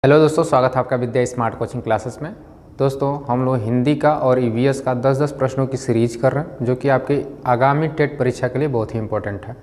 Hello दोस्तों, स्वागत है आपका विद्या स्मार्ट कोचिंग क्लासेस में। दोस्तों हम लोग हिंदी का और ईवीएस का 10-10 प्रश्नों की सीरीज कर रहे हैं जो कि आपके आगामी टेट परीक्षा के लिए बहुत ही इंपॉर्टेंट है।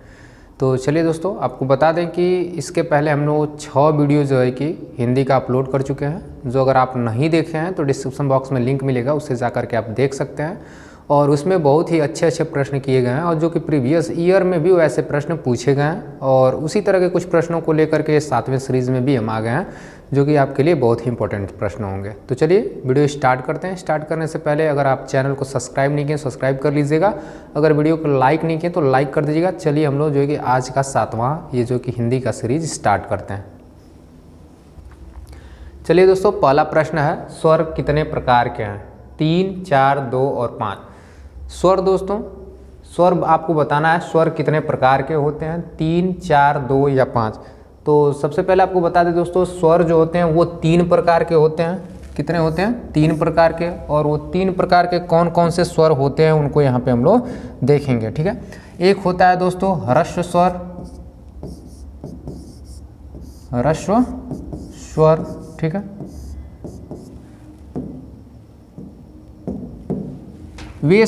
तो चलिए दोस्तों, आपको बता दें कि इसके पहले हम लोग 6 वीडियो जो है कि हिंदी का अपलोड कर चुके हैं। जो अगर आप नहीं देखे हैं तो डिस्क्रिप्शन बॉक्स में लिंक मिलेगा, उससे जा कर के आप देख सकते हैं। और उसमें बहुत ही अच्छे अच्छे प्रश्न किए गए हैं और जो कि प्रीवियस ईयर में भी वैसे प्रश्न पूछे गए हैं और उसी तरह के कुछ प्रश्नों को लेकर के 7वें सीरीज़ में भी हम आ गए हैं जो कि आपके लिए बहुत ही इंपॉर्टेंट प्रश्न होंगे। तो चलिए वीडियो स्टार्ट करते हैं। स्टार्ट करने से पहले अगर आप चैनल को सब्सक्राइब नहीं किए सब्सक्राइब कर लीजिएगा, अगर वीडियो को लाइक नहीं किए तो लाइक कर दीजिएगा। चलिए हम लोग जो है कि आज का 7वां ये जो कि हिंदी का सीरीज स्टार्ट करते हैं। चलिए दोस्तों, पहला प्रश्न है स्वर कितने प्रकार के हैं? 3, 4, 2 और 5। स्वर दोस्तों, स्वर आपको बताना है स्वर कितने प्रकार के होते हैं, 3, 4, 2 या 5। तो सबसे पहले आपको बता दें दोस्तों, स्वर जो होते हैं वो 3 प्रकार के होते हैं। कितने होते हैं? 3 प्रकार के। और वो 3 प्रकार के कौन कौन से स्वर होते हैं उनको यहाँ पे हम लोग देखेंगे, ठीक है। एक होता है दोस्तों ह्रस्व स्वर, ह्रस्व स्वर, ठीक है। वे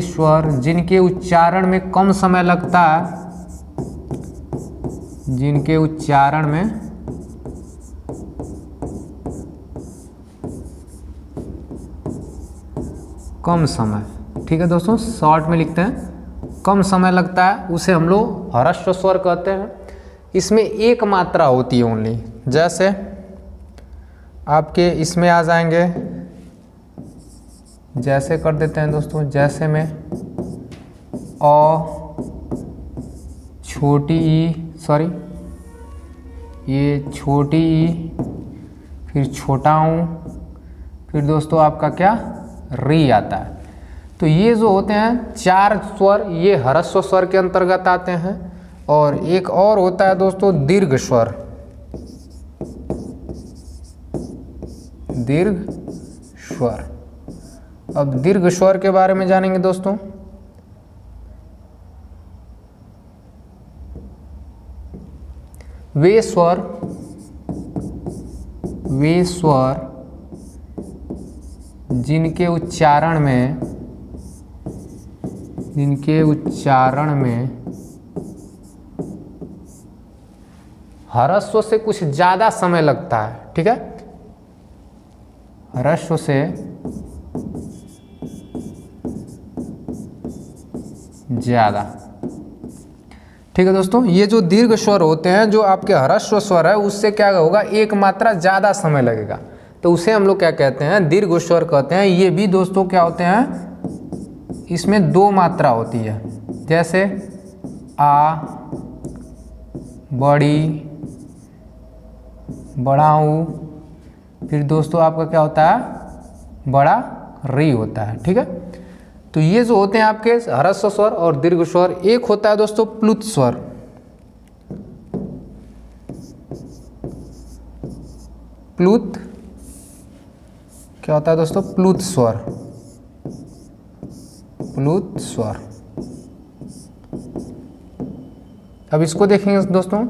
स्वर जिनके उच्चारण में कम समय लगता है, जिनके उच्चारण में कम समय, ठीक है दोस्तों, शॉर्ट में लिखते हैं, कम समय लगता है, उसे हम लोग ह्रस्व स्वर कहते हैं। इसमें एक मात्रा होती है ओनली। जैसे आपके इसमें आ जाएंगे, जैसे कर देते हैं दोस्तों, जैसे में अ छोटी ई, सॉरी ये छोटी ई, फिर छोटा ऊ, फिर दोस्तों आपका क्या री आता है। तो ये जो होते हैं 4 स्वर, ये ह्रस्व स्वर के अंतर्गत आते हैं। और एक और होता है दोस्तों दीर्घ स्वर, दीर्घ स्वर। अब दीर्घ स्वर के बारे में जानेंगे दोस्तों। वे स्वर जिनके उच्चारण में ह्रस्व से कुछ ज्यादा समय लगता है, ठीक है, ह्रस्व से ज्यादा, ठीक है दोस्तों। ये जो दीर्घ स्वर होते हैं, जो आपके ह्रस्व स्वर है, उससे क्या होगा, एक मात्रा ज्यादा समय लगेगा, तो उसे हम लोग क्या कहते हैं, दीर्घ स्वर कहते हैं। ये भी दोस्तों क्या होते हैं, इसमें 2 मात्रा होती है। जैसे आ, बड़ी, बड़ाऊ, फिर दोस्तों आपका क्या होता है, बड़ा री होता है, ठीक है। तो ये जो होते हैं आपके ह्रस्व स्वर और दीर्घ स्वर। एक होता है दोस्तों प्लुत स्वर, प्लुत क्या होता है दोस्तों, प्लुत स्वर, प्लुत स्वर। अब इसको देखेंगे दोस्तों,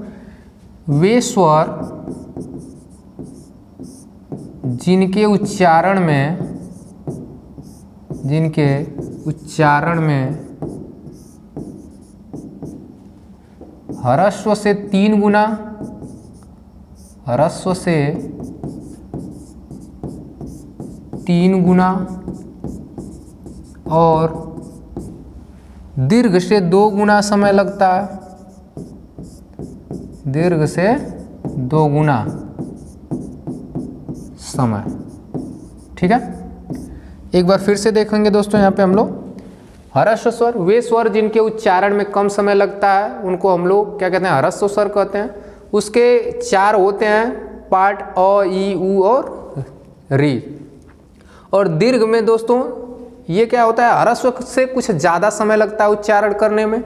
वे स्वर जिनके उच्चारण में ह्रस्व से 3 गुना, ह्रस्व से 3 गुना और दीर्घ से 2 गुना समय लगता है, दीर्घ से 2 गुना समय, ठीक है। एक बार फिर से देखेंगे दोस्तों, यहाँ पे हम लोग ह्रस्व स्वर, वे स्वर जिनके उच्चारण में कम समय लगता है उनको हम लोग क्या कहते हैं, ह्रस्व स्वर कहते हैं। उसके 4 होते हैं पार्ट, अ, ई, उ और री। और दीर्घ में दोस्तों ये क्या होता है, ह्रस्व से कुछ ज़्यादा समय लगता है उच्चारण करने में।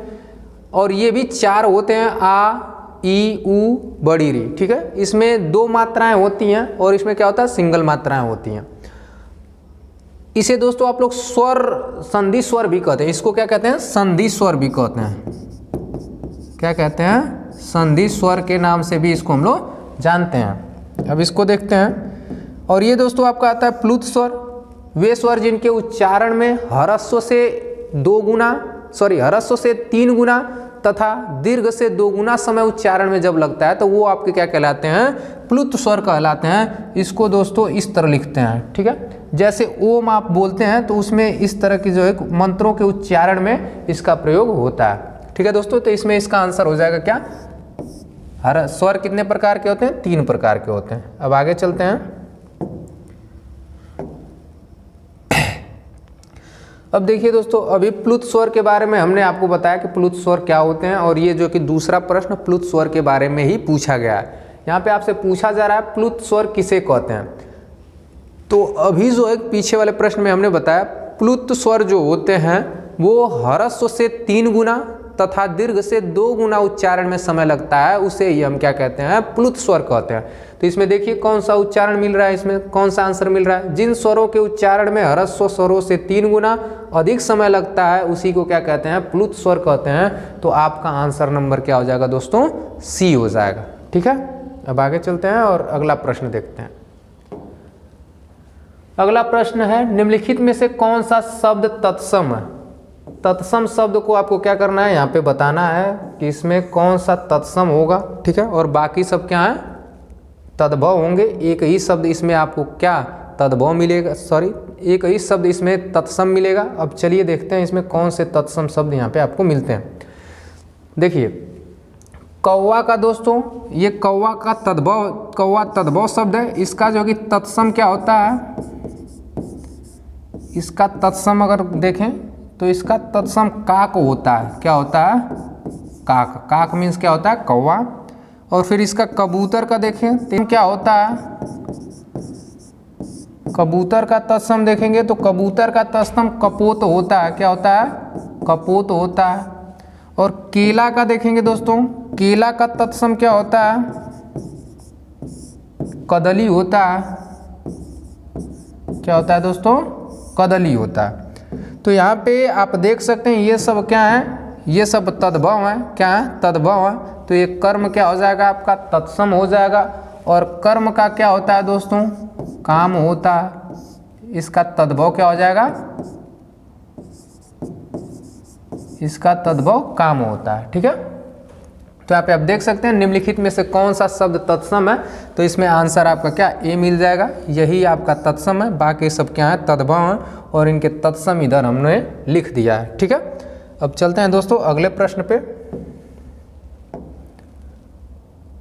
और ये भी 4 होते हैं, आ, ई, उ, बड़ी री, ठीक है। इसमें 2 मात्राएं होती हैं और इसमें क्या होता है, सिंगल मात्राएं होती हैं। इसे दोस्तों आप लोग स्वर, संधि स्वर भी कहते हैं। इसको क्या कहते हैं, संधि स्वर भी कहते हैं। क्या कहते हैं, संधि स्वर के नाम से भी इसको हम लोग जानते हैं। अब इसको देखते हैं। और ये दोस्तों आपका आता है प्लुत स्वर, वे स्वर जिनके उच्चारण में ह्रस्व से 3 गुना तथा दीर्घ से 2 गुना समय उच्चारण में जब लगता है तो वो आपके क्या कहलाते हैं, प्लुत स्वर कहलाते हैं। इसको दोस्तों इस तरह लिखते हैं, ठीक है। जैसे ओम आप बोलते हैं तो उसमें इस तरह की जो है मंत्रों के उच्चारण में इसका प्रयोग होता है, ठीक है दोस्तों। तो इसमें इसका आंसर हो जाएगा क्या, हर स्वर कितने प्रकार के होते हैं, 3 प्रकार के होते हैं। अब आगे चलते हैं। अब देखिए दोस्तों, अभी प्लुत स्वर के बारे में हमने आपको बताया कि प्लुत स्वर क्या होते हैं, और ये जो कि दूसरा प्रश्न प्लुत स्वर के बारे में ही पूछा गया है। यहाँ पे आपसे पूछा जा रहा है प्लुत स्वर किसे कहते हैं। तो अभी जो एक पीछे वाले प्रश्न में हमने बताया प्लुत स्वर जो होते हैं वो ह्रस्व से 3 गुना तथा दीर्घ से 2 गुना उच्चारण में समय लगता है, उसे ही हम क्या कहते हैं, प्लुत स्वर कहते हैं। तो इसमें देखिए कौन सा उच्चारण मिल रहा है, इसमें कौन सा आंसर मिल रहा है, जिन स्वरों के उच्चारण में ह्रस्व स्वरों से 3 गुना अधिक समय लगता है उसी को क्या कहते हैं, प्लुत स्वर कहते हैं। तो आपका आंसर नंबर क्या हो जाएगा दोस्तों, सी हो जाएगा, ठीक है। अब आगे चलते हैं और अगला प्रश्न देखते हैं। अगला प्रश्न है, निम्नलिखित में से कौन सा शब्द तत्सम है। तत्सम शब्द को आपको क्या करना है, यहाँ पे बताना है कि इसमें कौन सा तत्सम होगा, ठीक है। और बाकी सब क्या है, तद्भव होंगे। एक ही शब्द इसमें आपको क्या तद्भव मिलेगा, एक ही शब्द इसमें तत्सम मिलेगा। अब चलिए देखते हैं इसमें कौन से तत्सम शब्द यहाँ पे आपको मिलते हैं। देखिए कौवा का दोस्तों, ये कौवा का तद्भव शब्द है। इसका जो कि तत्सम क्या होता है, इसका तत्सम अगर देखें तो इसका तत्सम काक होता है। क्या होता है, काक। काक मीन्स क्या होता है, कौवा। और फिर इसका कबूतर का देखें तो क्या होता है, कबूतर का तत्सम देखेंगे तो कबूतर का तत्सम कपोत होता है। क्या होता है, कपोत होता है। और केला का देखेंगे दोस्तों, केला का तत्सम क्या होता है, कदली होता है। क्या होता है दोस्तों, कदली होता है। तो यहाँ पे आप देख सकते हैं ये सब क्या है, ये सब तद्भव है। क्या है, तद्भव है। तो ये कर्म क्या हो जाएगा आपका, तत्सम हो जाएगा। और कर्म का क्या होता है दोस्तों, काम होता है। इसका तद्भव क्या हो जाएगा, इसका तद्भव काम होता है, ठीक है। तो यहाँ पे आप देख सकते हैं निम्नलिखित में से कौन सा शब्द तत्सम है। तो इसमें आंसर आपका क्या, ए मिल जाएगा। यही आपका तत्सम है, बाकी सब क्या है, तद्भव है। और इनके तत्सम इधर हमने लिख दिया है, ठीक है। अब चलते हैं दोस्तों अगले प्रश्न पे।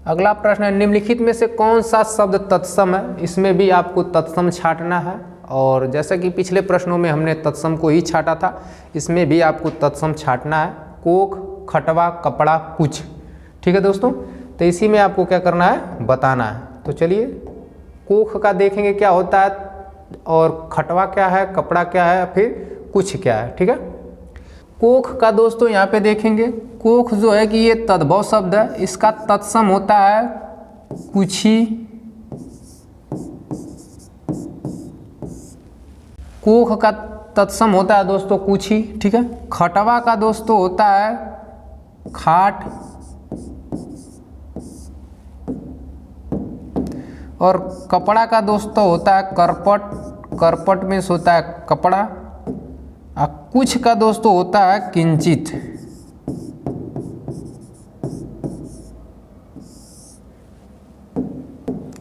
अगला प्रश्न है, निम्नलिखित में से कौन सा शब्द तत्सम है। इसमें भी आपको तत्सम छांटना है। और जैसा कि पिछले प्रश्नों में हमने तत्सम को ही छांटा था, इसमें भी आपको तत्सम छांटना है। कोख, खटवा, कपड़ा, कुछ, ठीक है दोस्तों। तो इसी में आपको क्या करना है, बताना है। तो चलिए कोख का देखेंगे क्या होता है, और खटवा क्या है, कपड़ा क्या है, फिर कुछ क्या है, ठीक है। कोख का दोस्तों यहाँ पे देखेंगे, कोख जो है कि ये तद्भव शब्द है। इसका तत्सम होता है कुछी। कोख का तत्सम होता है दोस्तों कुछी, ठीक है। खटवा का दोस्तों होता है खाट। और कपड़ा का दोस्तों होता है करपट। करपट में होता है कपड़ा। और कुछ का दोस्तों होता है किंचित।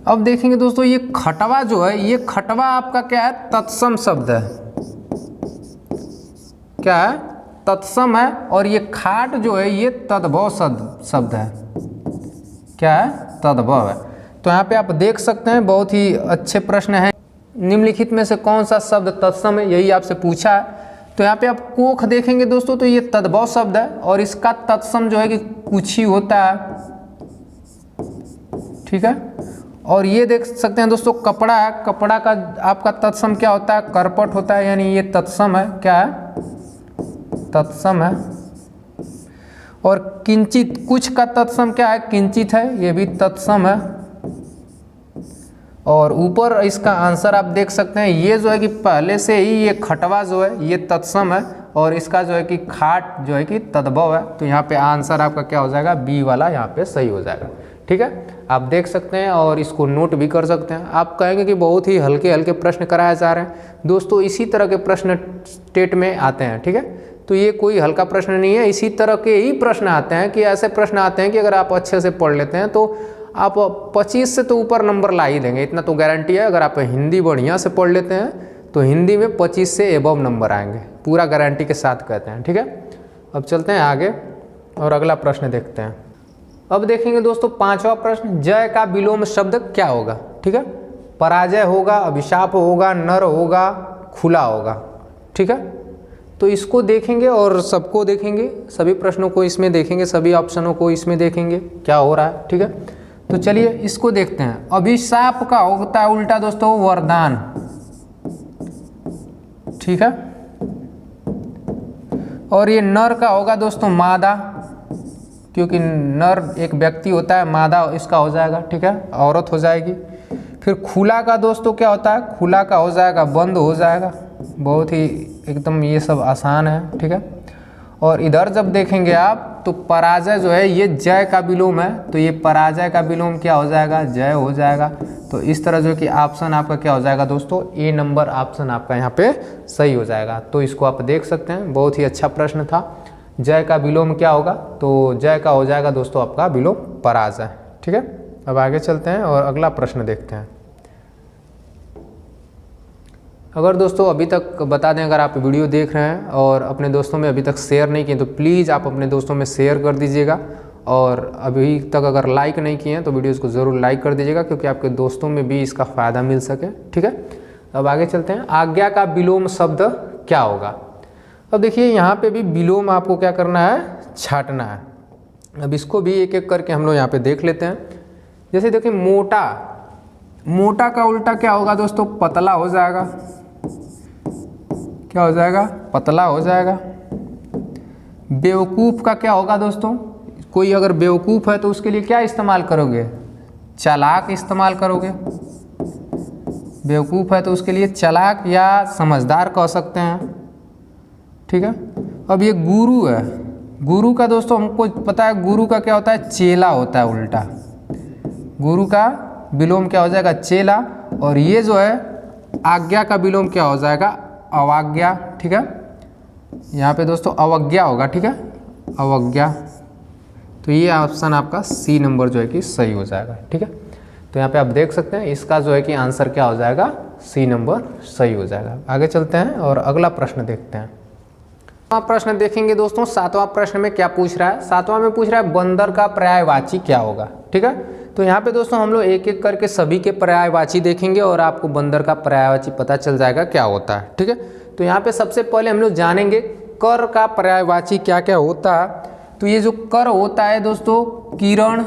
अब देखेंगे दोस्तों ये खटवा जो है, ये खटवा आपका क्या है, तत्सम शब्द है। क्या है, तत्सम है। और ये खाट जो है ये तद्भव शब्द है। क्या है, तद्भव है। तो यहाँ पे आप देख सकते हैं बहुत ही अच्छे प्रश्न है। निम्नलिखित में से कौन सा शब्द तत्सम है, यही आपसे पूछा है। तो यहाँ पे आप कोख देखेंगे दोस्तों तो ये तद्भव शब्द है। और इसका तत्सम जो है कि कुछ ही होता है, ठीक है। और ये देख सकते हैं दोस्तों कपड़ा है। कपड़ा का आपका तत्सम क्या होता है, करपट होता है। यानी ये तत्सम है। क्या है, तत्सम है। और किंचित, कुछ का तत्सम क्या है, किंचित है। ये भी तत्सम है। और ऊपर इसका आंसर आप देख सकते हैं, ये जो है कि पहले से ही ये खटवा जो है ये तत्सम है। और इसका जो है कि खाट जो है कि तद्भव है। तो यहाँ पे आंसर आपका क्या हो जाएगा, बी वाला यहाँ पे सही हो जाएगा, ठीक है, आप देख सकते हैं और इसको नोट भी कर सकते हैं। आप कहेंगे कि बहुत ही हल्के हल्के प्रश्न कराए जा रहे हैं। दोस्तों इसी तरह के प्रश्न स्टेट में आते हैं, ठीक है, तो ये कोई हल्का प्रश्न नहीं है। इसी तरह के ही प्रश्न आते हैं कि ऐसे प्रश्न आते हैं कि अगर आप अच्छे से पढ़ लेते हैं तो आप 25 से तो ऊपर नंबर ला ही देंगे, इतना तो गारंटी है। अगर आप हिंदी बढ़िया से पढ़ लेते हैं तो हिंदी में 25 से एबव नंबर आएंगे, पूरा गारंटी के साथ कहते हैं, ठीक है। अब चलते हैं आगे और अगला प्रश्न देखते हैं। अब देखेंगे दोस्तों 5वां प्रश्न, जय का विलोम शब्द क्या होगा, ठीक है। पराजय होगा, अभिशाप होगा, नर होगा, खुला होगा, ठीक है। तो इसको देखेंगे और सबको देखेंगे, सभी प्रश्नों को इसमें देखेंगे, सभी ऑप्शनों को इसमें देखेंगे क्या हो रहा है, ठीक है। तो चलिए इसको देखते हैं। अभिशाप का होता है उल्टा दोस्तों वरदान, ठीक है। और ये नर का होगा दोस्तों मादा, क्योंकि नर एक व्यक्ति होता है, मादा इसका हो जाएगा, ठीक है, औरत हो जाएगी। फिर खुला का दोस्तों क्या होता है, खुला का हो जाएगा बंद हो जाएगा। बहुत ही एकदम ये सब आसान है, ठीक है। और इधर जब देखेंगे आप तो पराजय जो है ये जय का विलोम है, तो ये पराजय का विलोम क्या हो जाएगा, जय हो जाएगा। तो इस तरह जो कि ऑप्शन आपका क्या हो जाएगा दोस्तों, ए नंबर ऑप्शन आपका यहाँ पे सही हो जाएगा। तो इसको आप देख सकते हैं, बहुत ही अच्छा प्रश्न था। जय का विलोम क्या होगा, तो जय का हो जाएगा दोस्तों आपका विलोम पराजय, ठीक है। अब आगे चलते हैं और अगला प्रश्न देखते हैं। अगर दोस्तों अभी तक बता दें, अगर आप वीडियो देख रहे हैं और अपने दोस्तों में अभी तक शेयर नहीं किए तो प्लीज़ आप अपने दोस्तों में शेयर कर दीजिएगा। और अभी तक अगर लाइक नहीं किए हैं तो वीडियोज़ को ज़रूर लाइक कर दीजिएगा, क्योंकि आपके दोस्तों में भी इसका फ़ायदा मिल सके, ठीक है। अब आगे चलते हैं। आज्ञा का विलोम शब्द क्या होगा। अब देखिए यहाँ पे भी विलोम आपको क्या करना है, छाटना है। अब इसको भी एक एक करके हम लोग यहाँ पे देख लेते हैं। जैसे देखिए मोटा, मोटा का उल्टा क्या होगा दोस्तों, पतला हो जाएगा, क्या हो जाएगा, पतला हो जाएगा। बेवकूफ़ का क्या होगा दोस्तों, कोई अगर बेवकूफ़ है तो उसके लिए क्या इस्तेमाल करोगे, चालाक इस्तेमाल करोगे। बेवकूफ़ है तो उसके लिए चालाक या समझदार कह सकते हैं, ठीक है। अब ये गुरु है, गुरु का दोस्तों हमको पता है गुरु का क्या होता है, चेला होता है उल्टा। गुरु का विलोम क्या हो जाएगा, चेला। और ये जो है आज्ञा का विलोम क्या हो जाएगा, अवज्ञा, ठीक है। यहाँ पे दोस्तों अवज्ञा होगा, ठीक है, अवज्ञा। तो ये ऑप्शन आपका सी नंबर जो है कि सही हो जाएगा, ठीक है। तो यहाँ पे आप देख सकते हैं इसका जो है कि आंसर क्या हो जाएगा, सी नंबर सही हो जाएगा। आगे चलते हैं और अगला प्रश्न देखते हैं। प्रश्न देखेंगे दोस्तों। 7वां प्रश्न में क्या पूछ रहा है, 7वां में पूछ रहा है बंदर का पर्यायवाची क्या होगा, ठीक है। तो यहाँ पे दोस्तों हम लोग एक एक करके सभी के पर्यायवाची देखेंगे और आपको बंदर का पर्यायवाची पता चल जाएगा क्या होता है, ठीक है। तो यहाँ पे सबसे पहले हम लोग जानेंगे कर का पर्यायवाची क्या क्या होता है। तो ये जो कर होता है दोस्तों, किरण,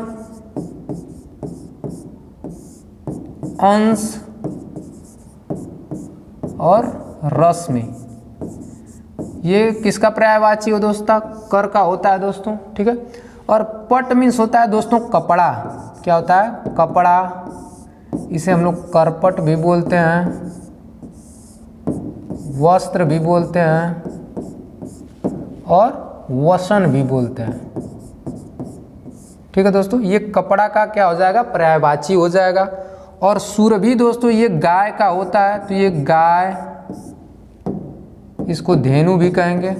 अंश और रश्मि, ये किसका पर्यायवाची हो दोस्तों, कर का होता है दोस्तों, ठीक है। और पट मीन्स होता है दोस्तों कपड़ा, क्या होता है, कपड़ा। इसे हम लोग करपट भी बोलते हैं, वस्त्र भी बोलते हैं और वसन भी बोलते हैं, ठीक है दोस्तों। ये कपड़ा का क्या हो जाएगा, पर्यायवाची हो जाएगा। और सुरभि दोस्तों ये गाय का होता है, तो ये गाय, इसको धेनु भी कहेंगे,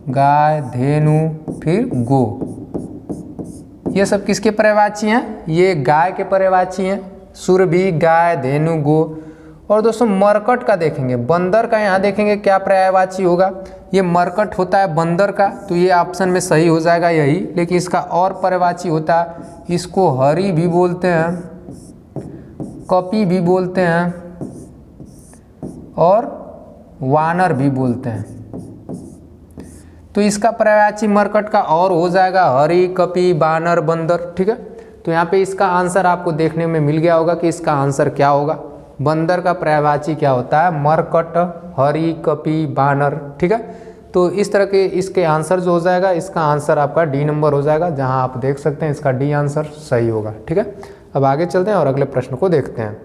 गाय, धेनु, फिर गो, ये सब किसके पर्यायवाची हैं, ये गाय के पर्यायवाची हैं, सुरभि, गाय, धेनु, गो। और दोस्तों मरकट का देखेंगे, बंदर का यहाँ देखेंगे क्या पर्यायवाची होगा, ये मरकट होता है बंदर का, तो ये ऑप्शन में सही हो जाएगा यही। लेकिन इसका और पर्यायवाची होता है, इसको हरि भी बोलते हैं, कपि भी बोलते हैं और वानर भी बोलते हैं। तो इसका पर्यायवाची मरकट का और हो जाएगा हरि, कपि, वानर, बंदर, ठीक है। तो यहाँ पे इसका आंसर आपको देखने में मिल गया होगा कि इसका आंसर क्या होगा। बंदर का पर्यायवाची क्या होता है, मरकट, हरि, कपि, वानर, ठीक है। तो इस तरह के इसके आंसर जो हो जाएगा, इसका आंसर आपका डी नंबर हो जाएगा, जहाँ आप देख सकते हैं इसका डी आंसर सही होगा, ठीक है। अब आगे चलते हैं और अगले प्रश्न को देखते हैं।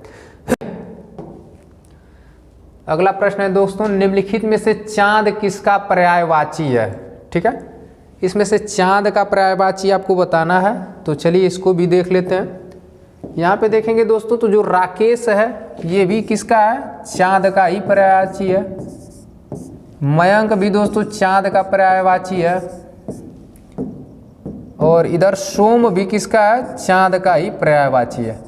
अगला प्रश्न है दोस्तों, निम्नलिखित में से चांद किसका पर्यायवाची है, ठीक है। इसमें से चांद का पर्यायवाची आपको बताना है। तो चलिए इसको भी देख लेते हैं। यहाँ पे देखेंगे दोस्तों, तो जो राकेश है ये भी किसका है, चांद का ही पर्यायवाची है। मयंक भी दोस्तों चांद का पर्यायवाची है। और इधर सोम भी किसका है, चांद का ही पर्यायवाची है।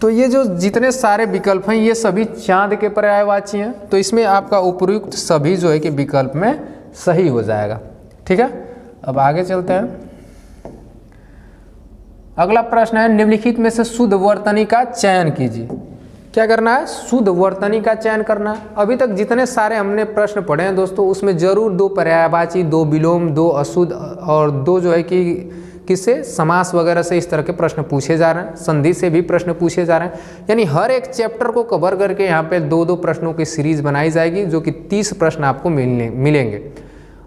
तो ये जो जितने सारे विकल्प हैं ये सभी चांद के पर्यायवाची हैं। तो इसमें आपका उपयुक्त सभी जो है कि विकल्प में सही हो जाएगा। ठीक है, अब आगे चलते हैं। अगला प्रश्न है, निम्नलिखित में से शुद्ध वर्तनी का चयन कीजिए। क्या करना है, शुद्ध वर्तनी का चयन करना है। अभी तक जितने सारे हमने प्रश्न पढ़े हैं दोस्तों, उसमें जरूर 2 पर्यायवाची, 2 विलोम, 2 अशुद्ध और 2 जो है कि किससे, समास वगैरह से इस तरह के प्रश्न पूछे जा रहे हैं। संधि से भी प्रश्न पूछे जा रहे हैं। यानी हर एक चैप्टर को कवर करके यहाँ पे 2-2 प्रश्नों की सीरीज बनाई जाएगी, जो कि 30 प्रश्न आपको मिलेंगे।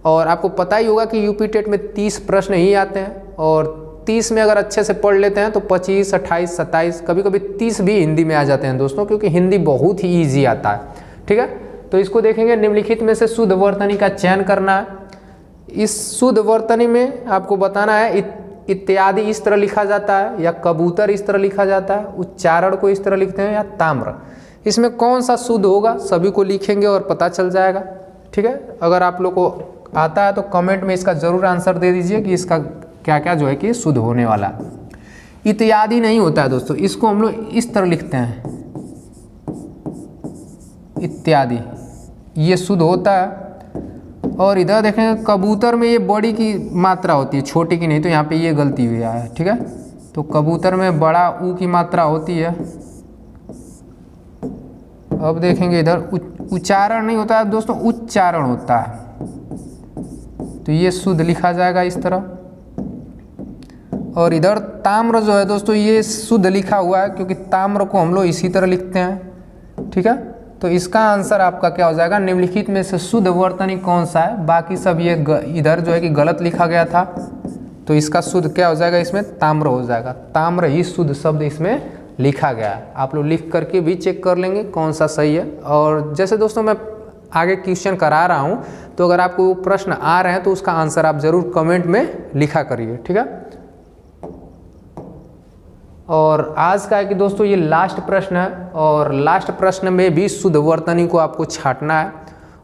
और आपको पता ही होगा कि यूपी टेट में 30 प्रश्न ही आते हैं, और 30 में अगर अच्छे से पढ़ लेते हैं तो 25, 28, 27, कभी कभी 30 भी हिंदी में आ जाते हैं दोस्तों, क्योंकि हिंदी बहुत ही ईजी आता है। ठीक है, तो इसको देखेंगे। निम्नलिखित में से शुद्ध वर्तनी का चयन करना है। इस शुद्ध वर्तनी में आपको बताना है इत्यादि इस तरह लिखा जाता है, या कबूतर इस तरह लिखा जाता है, उच्चारण को इस तरह लिखते हैं, या ताम्र। इसमें कौन सा शुद्ध होगा सभी को लिखेंगे और पता चल जाएगा। ठीक है, अगर आप लोग को आता है तो कमेंट में इसका जरूर आंसर दे दीजिए कि इसका क्या क्या जो है कि शुद्ध होने वाला। इत्यादि नहीं होता है दोस्तों, इसको हम लोग इस तरह लिखते हैं, इत्यादि, ये शुद्ध होता है। और इधर देखें, कबूतर में ये बड़ी की मात्रा होती है, छोटी की नहीं, तो यहाँ पे ये गलती हुई है। ठीक है, तो कबूतर में बड़ा ऊ की मात्रा होती है। अब देखेंगे इधर उच्चारण नहीं होता है दोस्तों, उच्चारण होता है, तो ये शुद्ध लिखा जाएगा इस तरह। और इधर ताम्र जो है दोस्तों, ये शुद्ध लिखा हुआ है, क्योंकि ताम्र को हम लोग इसी तरह लिखते हैं। ठीक है, तो इसका आंसर आपका क्या हो जाएगा, निम्नलिखित में से शुद्ध वर्तनी कौन सा है। बाकी सब ये इधर जो है कि गलत लिखा गया था, तो इसका शुद्ध क्या हो जाएगा, इसमें ताम्र हो जाएगा। ताम्र ही शुद्ध शब्द इसमें लिखा गया है। आप लोग लिख करके भी चेक कर लेंगे कौन सा सही है। और जैसे दोस्तों मैं आगे क्वेश्चन करा रहा हूँ, तो अगर आपको प्रश्न आ रहे हैं तो उसका आंसर आप ज़रूर कमेंट में लिखा करिए। ठीक है, और आज का है कि दोस्तों ये लास्ट प्रश्न है, और लास्ट प्रश्न में भी शुद्ध वर्तनी को आपको छांटना है।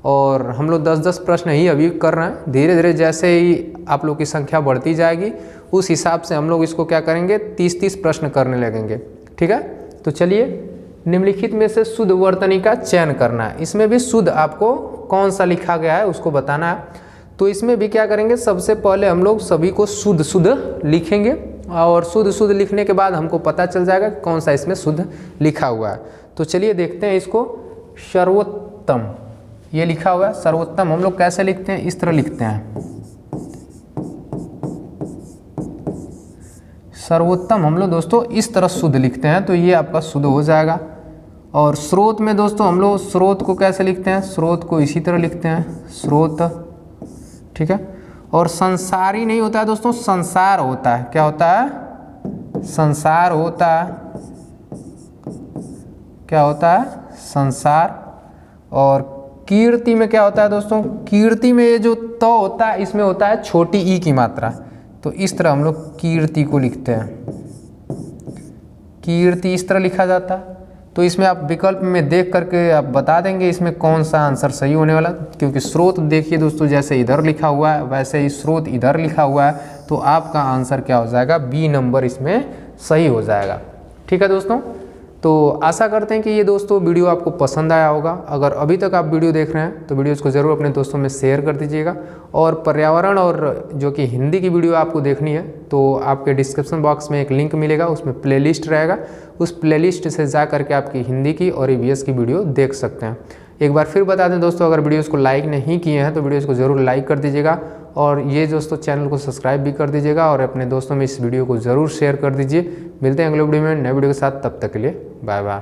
और हम लोग 10-10 प्रश्न ही अभी कर रहे हैं। धीरे धीरे जैसे ही आप लोग की संख्या बढ़ती जाएगी, उस हिसाब से हम लोग इसको क्या करेंगे, 30-30 प्रश्न करने लगेंगे। ठीक है, तो चलिए, निम्नलिखित में से शुद्ध वर्तनी का चयन करना है। इसमें भी शुद्ध आपको कौन सा लिखा गया है उसको बताना है। तो इसमें भी क्या करेंगे, सबसे पहले हम लोग सभी को शुद्ध शुद्ध लिखेंगे, और शुद्ध शुद्ध लिखने के बाद हमको पता चल जाएगा कि कौन सा इसमें शुद्ध लिखा हुआ है। तो चलिए देखते हैं इसको। सर्वोत्तम ये लिखा हुआ है, सर्वोत्तम हम लोग कैसे लिखते हैं, इस तरह लिखते हैं। सर्वोत्तम हम लोग दोस्तों इस तरह शुद्ध लिखते हैं, तो ये आपका शुद्ध हो जाएगा। और स्रोत में दोस्तों हम लोग स्रोत को कैसे लिखते हैं, स्रोत को इसी तरह लिखते हैं, स्रोत। ठीक है, और संसारी नहीं होता है दोस्तों, संसार होता है। क्या होता है, संसार होता है। क्या होता है, संसार। और कीर्ति में क्या होता है दोस्तों, कीर्ति में ये जो त होता है, इसमें होता है छोटी ई की मात्रा, तो इस तरह हम लोग कीर्ति को लिखते हैं। कीर्ति इस तरह लिखा जाता है। तो इसमें आप विकल्प में देख करके आप बता देंगे इसमें कौन सा आंसर सही होने वाला, क्योंकि स्रोत देखिए दोस्तों, जैसे इधर लिखा हुआ है वैसे ही स्रोत इधर लिखा हुआ है, तो आपका आंसर क्या हो जाएगा, बी नंबर इसमें सही हो जाएगा। ठीक है दोस्तों, तो आशा करते हैं कि ये दोस्तों वीडियो आपको पसंद आया होगा। अगर अभी तक आप वीडियो देख रहे हैं तो वीडियोज़ को ज़रूर अपने दोस्तों में शेयर कर दीजिएगा। और पर्यावरण और जो कि हिंदी की वीडियो आपको देखनी है, तो आपके डिस्क्रिप्शन बॉक्स में एक लिंक मिलेगा, उसमें प्लेलिस्ट रहेगा। उस प्लेलिस्ट से जा करके आपकी हिंदी की और ईवीएस की वीडियो देख सकते हैं। एक बार फिर बता दें दोस्तों, अगर वीडियोज़ को लाइक नहीं किए हैं तो वीडियोज़ को ज़रूर लाइक कर दीजिएगा, और ये दोस्तों चैनल को सब्सक्राइब भी कर दीजिएगा, और अपने दोस्तों में इस वीडियो को ज़रूर शेयर कर दीजिए। मिलते हैं अगले वीडियो में नए वीडियो के साथ, तब तक के लिए बाय बाय।